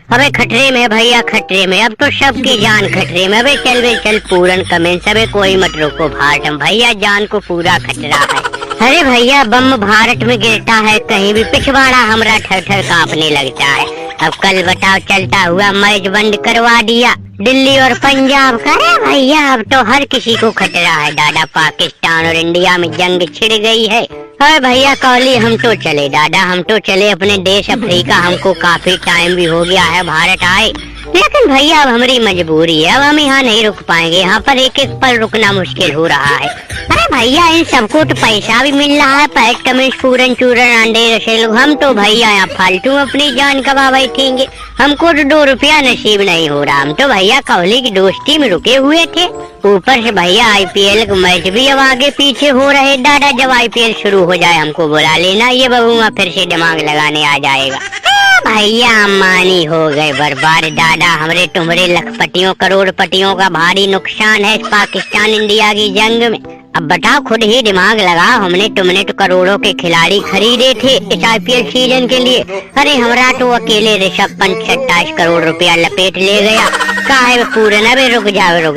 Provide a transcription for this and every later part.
अबे खतरे में भैया, खतरे में, अब तो सबकी जान खतरे में। अबे चल पूरन कमेंट, अबे कोई मत रोको भारत भैया, जान को पूरा खतरा है। अरे भैया बम भारत में गिरता है, कहीं भी पिछवाड़ा हमरा ठर ठर कांपने लगता है। अब कल बताओ चलता हुआ मैच बंद करवा दिया दिल्ली और पंजाब का। अरे भैया अब तो हर किसी को खतरा है दादा, पाकिस्तान और इंडिया में जंग छिड़ गई है। अरे भैया कोहली हम तो चले दादा, हम तो चले अपने देश अफ्रीका, हमको काफी टाइम भी हो गया है भारत आए। लेकिन भैया अब हमारी मजबूरी है, अब हम यहाँ नहीं रुक पाएंगे, यहाँ पर एक एक पल रुकना मुश्किल हो रहा है। अरे भैया इन सबको तो पैसा भी मिल रहा है, पैक कमेंट पूरन चूरन अंडे रसेल, हम तो भैया यहाँ फालतू अपनी जान गवा बैठेंगे, हमको तो 2 रुपया नसीब नहीं हो रहा। हम तो भैया कोहली की दोस्ती में रुके हुए थे, ऊपर से भैया आईपीएल के मैच भी अब आगे पीछे हो रहे दादा। जब आईपीएल शुरू हो जाए हमको बुला लेना, ये बबुआ फिर से दिमाग लगाने आ जाएगा। भैया अम्बानी हो गए बर्बाद दादा, हमरे तुम्हारे लखपतियों करोड़पतियों का भारी नुकसान है इस पाकिस्तान इंडिया की जंग में। अब बताओ खुद ही दिमाग लगाओ, हमने तुमने तो करोड़ों के खिलाड़ी खरीदे थे इस आईपीएल सीजन के लिए। अरे हमरा तो अकेले ऋषभ पंत 27 करोड़ रुपया लपेट ले गया। काहे पूरन, अबे रुक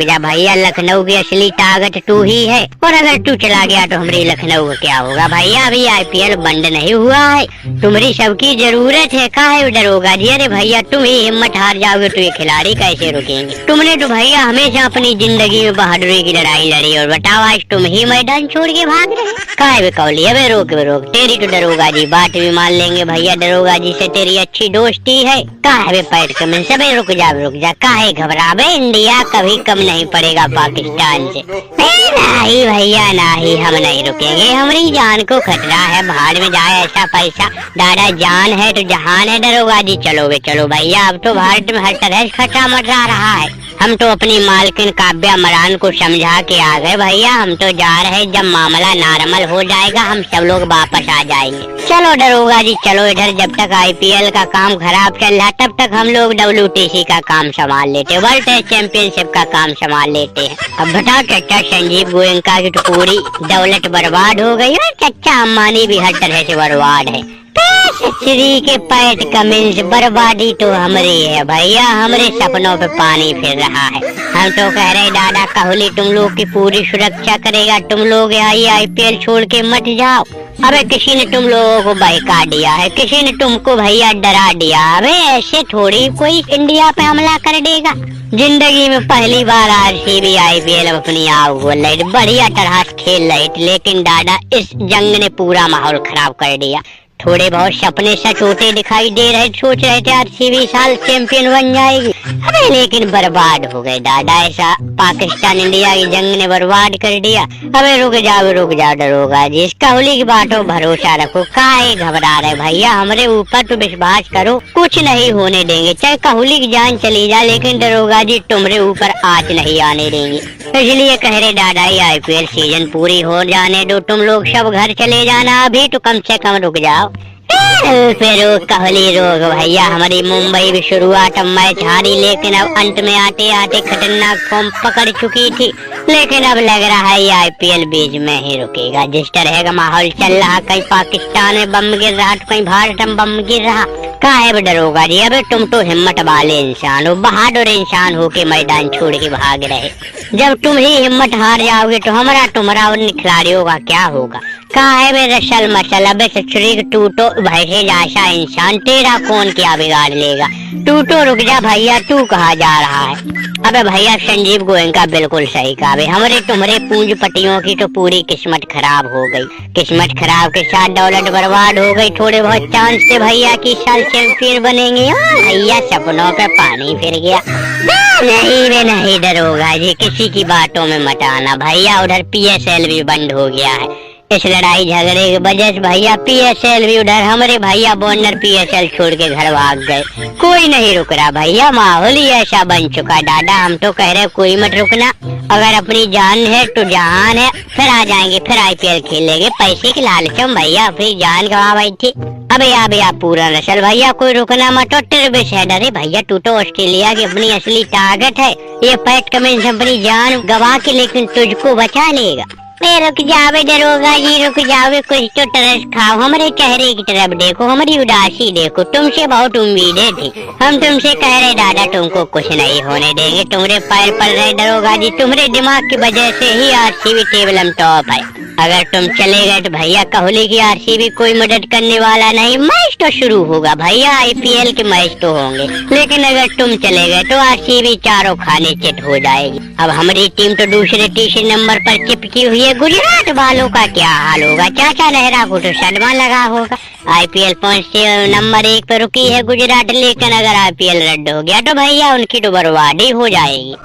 जा भैया, लखनऊ की असली ताकत तू ही है, और अगर तू चला गया तो हमारी लखनऊ का क्या होगा। भैया अभी आईपीएल बंद नहीं हुआ है, तुम्हारी सबकी जरूरत है, काहे डरोगा जी। अरे भैया तुम ही हिम्मत हार जाओगे तो ये खिलाड़ी कैसे रुकेंगे। तुमने तो भैया हमेशा अपनी जिंदगी में बहादुरी की लड़ाई लड़ी, और बताओ आज तुम ही मैदान छोड़ के भाग रहे। काहे बे कोहली, अबे रोक तेरी तो दरोगा जी बात भी मान लेंगे भैया, दरोगा जी से तेरी अच्छी दोस्ती है। काहे बे पैर कमेंट, सबे रुक जा, काहे घबराबे, इंडिया कभी कम नहीं पड़ेगा पाकिस्तान से। नहीं भैया नहीं, हम नहीं रुकेंगे, हमारी जान को खतरा है, भाड़ में जाए ऐसा पैसा दादा, जान है तो जहान है दरोगा जी। चलो भैया, अब तो भारत में हर तरह से खतरा मंडरा रहा है। हम तो अपनी मालकिन काव्या मरान को समझा के आ गए भैया, हम तो जा रहे, जब मामला नॉर्मल हो जाएगा हम सब लोग वापस आ जाएंगे। चलो दरोगा जी चलो इधर, जब तक आईपीएल का काम खराब चल रहा तब तक हम लोग WTC का काम संभाल लेते, वर्ल्ड टेस्ट चैंपियनशिप का काम संभाल लेते हैं। अब बताओ चचा संजीव गोयनका की तो पूरी दौलत बर्बाद हो गई, और चचा अम्बानी भी हर तरह से बर्बाद है। श्री के पैट कमेंट्स, बर्बादी तो हमारी है भैया, हमारे सपनों पे पानी फिर रहा है। हम तो कह रहे दादा कोहली तुम लोग की पूरी सुरक्षा करेगा, तुम लोग आईपीएल छोड़ के मत जाओ। अबे किसी ने तुम लोगों को बहका दिया है, किसी ने तुमको भैया डरा दिया। अबे ऐसे थोड़ी कोई इंडिया पे हमला कर देगा। जिंदगी में पहली बार आरसीबी आईपीएल अपनी आग बोल रही, बढ़िया तरह से खेल रही थी, लेकिन दादा इस जंग ने पूरा माहौल खराब कर दिया। थोड़े बहुत सपने सच होते दिखाई दे रहे, सोच रहे थे आरसीबी साल चैंपियन बन जाएगी, अबे लेकिन बर्बाद हो गए दादा, ऐसा पाकिस्तान इंडिया की जंग ने बर्बाद कर दिया। अबे रुक जाओ डरोगा जी, इस कोहली की बातों भरोसा रखो, काहे घबरा रहे भैया, हमारे ऊपर तो विश्वास करो, कुछ नहीं होने देंगे, चाहे कोहली की जान चली जाए, लेकिन डरोगा जी तुम्हारे ऊपर आँच नहीं आने देंगे। इसलिए कह रहे दादा ये आईपीएल सीजन पूरी हो जाने दो, तुम लोग सब घर चले जाना, अभी तो कम से कम रुक जाओ। फिर कोहली रोक भैया, हमारी मुंबई भी शुरुआत मैच हारी, लेकिन अब अंत में आते आते खतरनाक फॉर्म पकड़ चुकी थी, लेकिन अब लग रहा है ये आईपीएल बीच में ही रुकेगा। जिस तरह का माहौल चल रहा, कहीं पाकिस्तान में बम गिर रहा तो कहीं भारत में बम गिर रहा, काहे डरोगा जी। अबे तुम तो हिम्मत वाले इंसान हो, बहादुर इंसान हो के मैदान छोड़ के भाग रहे, जब तुम ही हिम्मत हार जाओगे तो तुम्हारा और खिलाड़ियों का क्या होगा। काहे में रसल मसल, अबे सचुरी टूटो भैसे जैसा इंसान, तेरा कौन क्या बिगाड़ लेगा। टूटो रुक जा भैया, तू कहाँ जा रहा है। अबे भैया संजीव गोयनका बिल्कुल सही कहा, हमारे तुम्हारे पूंजीपतियों की तो पूरी किस्मत खराब हो गई, किस्मत खराब के साथ दौलत बर्बाद हो गई। थोड़े बहुत चांस थे भैया की साल चैंपियन बनेंगे, भैया सपनों पे पानी फिर गया। नहीं डरोगा जी, किसी की बातों में मत आना भैया, उधर PSL भी बंद हो गया है, इस लड़ाई झगड़े की वजह से भैया PSL भी उधर, हमारे भैया बॉर्नर PSL छोड़ के घर भाग गए, कोई नहीं रुक रहा भैया, माहौल ही ऐसा बन चुका दादा। हम तो कह रहे कोई मत रुकना, अगर अपनी जान है तो जहान है, फिर आ जाएंगे, फिर आईपीएल खेलेंगे, पैसे के लालच में भैया अपनी जान गवा बैठी। अबे आप पूरा नसल भैया, कोई रुकना मत, अरे भैया तू तो ऑस्ट्रेलिया की अपनी असली ताकत है, ये पैट कमिंस अपनी जान गवा के लेकिन तुझको बचा लेगा। रुक जावे दरोगा जी, रुक जावे, कुछ तो तरस खाओ। हमारे चेहरे की तरफ देखो, हमारी उदासी देखो। तुमसे बहुत उम्मीदें थी। हम तुमसे कह रहे दादा तुमको कुछ नहीं होने देंगे। तुम्हारे पैर पड़ रहे दरोगा जी, तुम्हारे दिमाग की वजह से ही आरसीबी टेबल में टॉप है। अगर तुम चले गए तो भैया कोहली की आरसीबी कोई मदद करने वाला नहीं। मैच तो शुरू होगा भैया, आईपीएल के मैच तो होंगे, लेकिन अगर तुम चले गए तो आरसीबी चारों खाने चित हो जाएगी। अब हमारी टीम तो दूसरे तीसरे नंबर पर चिपकी हुई है। गुजरात वालों का क्या हाल होगा? चाचा नेहरा को तो सदमा लगा होगा। आईपीएल पहुंचते नंबर 1 पर रुकी है गुजरात, लेकिन अगर आईपीएल रद्द हो गया तो भैया उनकी तो बर्बादी हो जाएगी।